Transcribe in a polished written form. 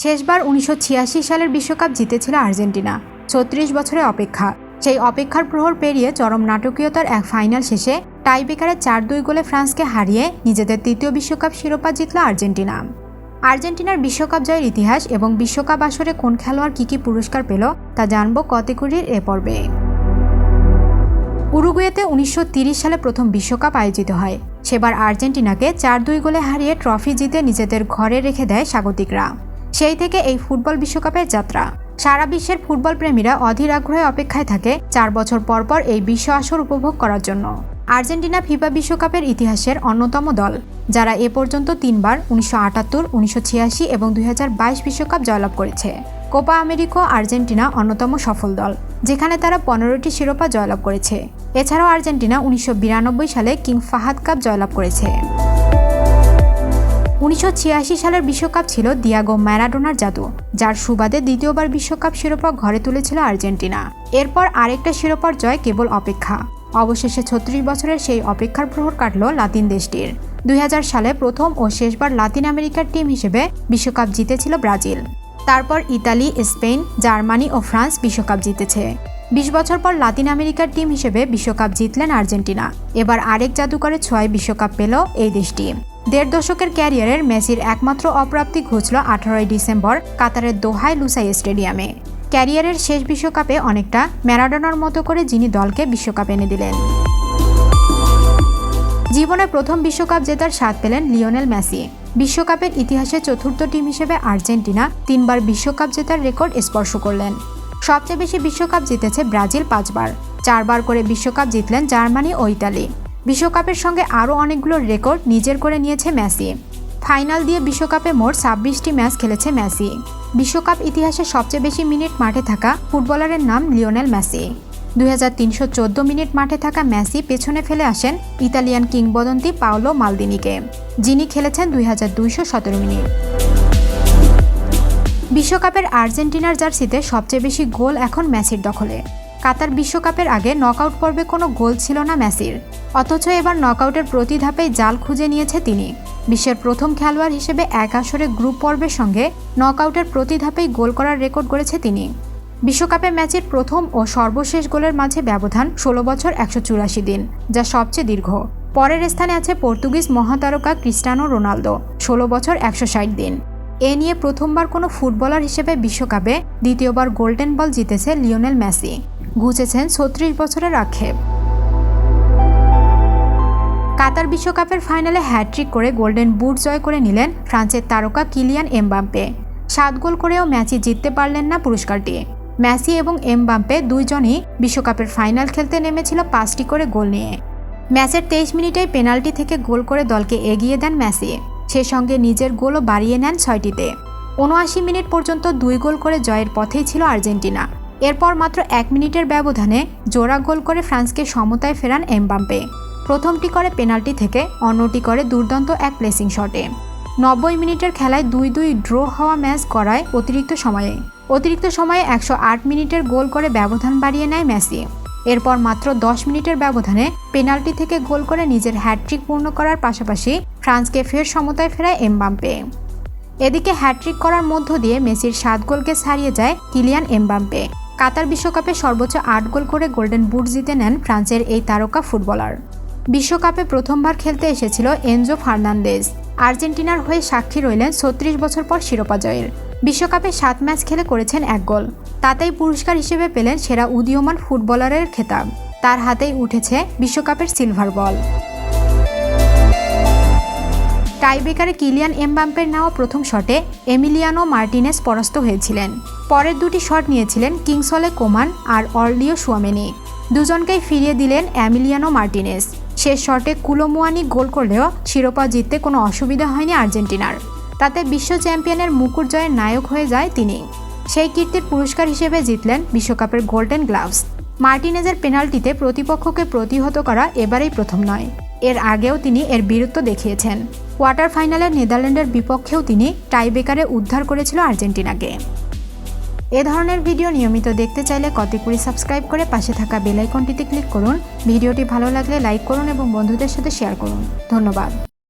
শেষবার ১৯৮৬ সালের বিশ্বকাপ জিতেছিল আর্জেন্টিনা। ৩৬ বছরের অপেক্ষা, সেই অপেক্ষার প্রহর পেরিয়ে চরম নাটকীয়তার এক ফাইনাল শেষে টাইব্রেকারে ৪-২ গোলে ফ্রান্সকে হারিয়ে নিজেদের তৃতীয় বিশ্বকাপ শিরোপা জিতল আর্জেন্টিনা। আর্জেন্টিনার বিশ্বকাপ জয়ের ইতিহাস এবং বিশ্বকাপ আসরে কোন খেলোয়াড় কী পুরস্কার পেল তা জানব কতেকুরির এ পর্বে। উরুগুয়েতে ১৯৩০ সালে প্রথম বিশ্বকাপ আয়োজিত হয়। সেবার আর্জেন্টিনাকে ৪-২ গোলে হারিয়ে ট্রফি জিতে নিজেদের ঘরে রেখে দেয় স্বাগতিকরা। সেই থেকে এই ফুটবল বিশ্বকাপের যাত্রা। সারা বিশ্বের ফুটবল প্রেমীরা অধীর আগ্রহে অপেক্ষায় থাকে ৪ বছর পরপর এই বিশ্ব আসর উপভোগ করার জন্য। আর্জেন্টিনা ফিফা বিশ্বকাপের ইতিহাসের অন্যতম দল, যারা এ পর্যন্ত ৩বার ১৯৭৮, ১৯৮৬ এবং ২০২২ বিশ্বকাপ জয়লাভ করেছে। কোপা আমেরিকা আর্জেন্টিনা অন্যতম সফল দল, যেখানে তারা ১৫টি শিরোপা জয়লাভ করেছে। এছাড়াও আর্জেন্টিনা ১৯৯২ সালে কিং ফাহাদ কাপ জয়লাভ করেছে। ১৯৮৬ সালের বিশ্বকাপ ছিল দিয়াগো ম্যারাডোনার জাদু, যার সুবাদে দ্বিতীয়বার বিশ্বকাপ শিরোপা ঘরে তুলেছিল আর্জেন্টিনা। এরপর আরেকটা শিরোপার জয় কেবল অপেক্ষা। অবশেষে ৩৬ বছরের সেই অপেক্ষার প্রহর কাটল লাতিন দেশটির। ২০০০ সালে প্রথম ও শেষবার লাতিন আমেরিকার টিম হিসেবে বিশ্বকাপ জিতেছিল ব্রাজিল। তারপর ইতালি, স্পেন, জার্মানি ও ফ্রান্স বিশ্বকাপ জিতেছে। ২০ বছর পর লাতিন আমেরিকার টিম হিসেবে বিশ্বকাপ জিতলেন আর্জেন্টিনা। এবার আরেক জাদুকরের ছোঁয়ায় বিশ্বকাপ পেল এই দেশটি। ১.৫ দশকের ক্যারিয়ারের মেসির একমাত্র অপ্রাপ্তি ঘুচল ১৮ই ডিসেম্বর কাতারের দোহায় লুসাই স্টেডিয়ামে। ক্যারিয়ারের শেষ বিশ্বকাপে অনেকটা ম্যারাডোনার মতো করে যিনি দলকে বিশ্বকাপ এনে দিলেন। জীবনে প্রথম বিশ্বকাপ জেতার স্বাদ পেলেন লিওনেল মেসি। বিশ্বকাপের ইতিহাসে চতুর্থ টিম হিসেবে আর্জেন্টিনা ৩বার বিশ্বকাপ জেতার রেকর্ড স্পর্শ করলেন। সবচেয়ে বেশি বিশ্বকাপ জিতেছে ব্রাজিল ৫বার, ৪বার করে বিশ্বকাপ জিতলেন জার্মানি ও ইতালি। বিশ্বকাপের সঙ্গে আরও অনেকগুলো রেকর্ড নিজের করে নিয়েছে মেসি। ফাইনাল দিয়ে বিশ্বকাপে মোট ২৬টি ম্যাচ খেলেছে মেসি। বিশ্বকাপ ইতিহাসে সবচেয়ে বেশি মিনিট মাঠে থাকা ফুটবলারের নাম লিওনেল মেসি। ২৩১৪ মিনিট মাঠে থাকা মেসি পেছনে ফেলে আসেন ইতালিয়ান কিংবদন্তি পাওলো মালদিনিকে, যিনি খেলেছেন ২২১৭ মিনিট। বিশ্বকাপের আর্জেন্টিনার জার্সিতে সবচেয়ে বেশি গোল এখন মেসির দখলে। কাতার বিশ্বকাপের আগে নকআউট পর্বে কোনো গোল ছিল না মেসির, অথচ এবার নকআউটের প্রতি ধাপেই জাল খুঁজে নিয়েছে তিনি। বিশ্বের প্রথম খেলোয়াড় হিসেবে এক আসরে গ্রুপ পর্বের সঙ্গে নকআউটের প্রতি ধাপেই গোল করার রেকর্ড গড়েছে তিনি। বিশ্বকাপে ম্যাচের প্রথম ও সর্বশেষ গোলের মাঝে ব্যবধান ১৬ বছর ১৮৪ দিন, যা সবচেয়ে দীর্ঘ। পরের স্থানে আছে পর্তুগিজ মহাতারকা ক্রিস্টিয়ানো রোনালদো, ১৬ বছর ১৬০ দিন। এ নিয়ে প্রথমবার কোনো ফুটবলার হিসেবে বিশ্বকাপে দ্বিতীয়বার গোল্ডেন বল জিতেছে লিওনেল মেসি। ঘুচেছেন ৩৬ বছরের আক্ষেপ। কাতার বিশ্বকাপের ফাইনালে হ্যাট্রিক করে গোল্ডেন বুট জয় করে নিলেন ফ্রান্সের তারকা কিলিয়ান এমবাপ্পে। ৭ গোল করেও ম্যাচে জিততে পারলেন না পুরস্কারটি। মেসি এবং এমবাপ্পে দুইজনই বিশ্বকাপের ফাইনাল খেলতে নেমেছিল ৫টি করে গোল নিয়ে। ম্যাচের ২৩ মিনিটেই পেনাল্টি থেকে গোল করে দলকে এগিয়ে দেন মেসি। সে সঙ্গে নিজের গোলও বাড়িয়ে নেন ৬টিতে। ৭৯ মিনিট পর্যন্ত ২ গোল করে জয়ের পথেই ছিল আর্জেন্টিনা। এরপর মাত্র ১ মিনিটের ব্যবধানে জোড়া গোল করে ফ্রান্সকে সমতায় ফেরান এমবাপ্পে। প্রথমটি করে পেনাল্টি থেকে, অন্যটি করে দুর্দান্ত এক প্লেসিং শটে। ৯০ মিনিটের খেলায় ২-২ ড্র হওয়া ম্যাচ গড়ায় অতিরিক্ত সময়ে ১০৮ মিনিটের গোল করে ব্যবধান বাড়িয়ে নেয় মেসি। এরপর মাত্র ১০ মিনিটের ব্যবধানে পেনাল্টি থেকে গোল করে নিজের হ্যাট্রিক পূর্ণ করার পাশাপাশি ফ্রান্সকে ফের সমতায় ফেরায় এমবাপ্পে। এদিকে হ্যাট্রিক করার মধ্য দিয়ে মেসির ৭ গোলকে ছাড়িয়ে যায় কিলিয়ান এমবাপ্পে। কাতার বিশ্বকাপে সর্বোচ্চ ৮ গোল করে গোল্ডেন বুট জিতে নেন ফ্রান্সের এই তারকা ফুটবলার। বিশ্বকাপে প্রথমবার খেলতে এসেছিল এনজো ফার্নান্দেজ। আর্জেন্টিনার হয়ে সাক্ষী রইলেন ৩৬ বছর পর শিরোপা জয়ের। বিশ্বকাপে ৭ ম্যাচ খেলে করেছেন ১ গোল। তাতেই পুরস্কার হিসেবে পেলেন সেরা উদীয়মান ফুটবলারের খেতাব। তার হাতেই উঠেছে বিশ্বকাপের সিলভার বল। টাইব্রেকারে কিলিয়ান এমবাপ্পের নেওয়া প্রথম শটে এমিলিয়ানো মার্টিনেজ পরাস্ত হয়েছিলেন। পরের দুটি শট নিয়েছিলেন কিংসলে কোমান আর অর্লিও শুয়ামেনি। দুজনকেই ফিরিয়ে দিলেন এমিলিয়ানো মার্টিনেজ। শেষ শটে কুলোমুয়ানি গোল করলেও শিরোপা জিততে কোনো অসুবিধা হয়নি আর্জেন্টিনার। তাতে বিশ্ব চ্যাম্পিয়নের মুকুট জয়ের নায়ক হয়ে যায় তিনি। সেই কীর্তির পুরস্কার হিসেবে জিতলেন বিশ্বকাপের গোল্ডেন গ্লাভস। মার্টিনেজের পেনাল্টিতে প্রতিপক্ষকে প্রতিহত করা এবারেই প্রথম নয়, এর আগেও তিনি এর বীরত্ব দেখিয়েছেন। কোয়ার্টার ফাইনালে নেদারল্যান্ডের বিপক্ষেও তিনি টাইব্রেকারে উদ্ধার করেছিল আর্জেন্টিনাকে। এ ধরনের ভিডিও নিয়মিত দেখতে চাইলে কতেকুরি সাবস্ক্রাইব করে পাশে থাকা বেল আইকনটিতে ক্লিক করুন। ভিডিওটি ভালো লাগলে লাইক করুন এবং বন্ধুদের সাথে শেয়ার করুন। ধন্যবাদ।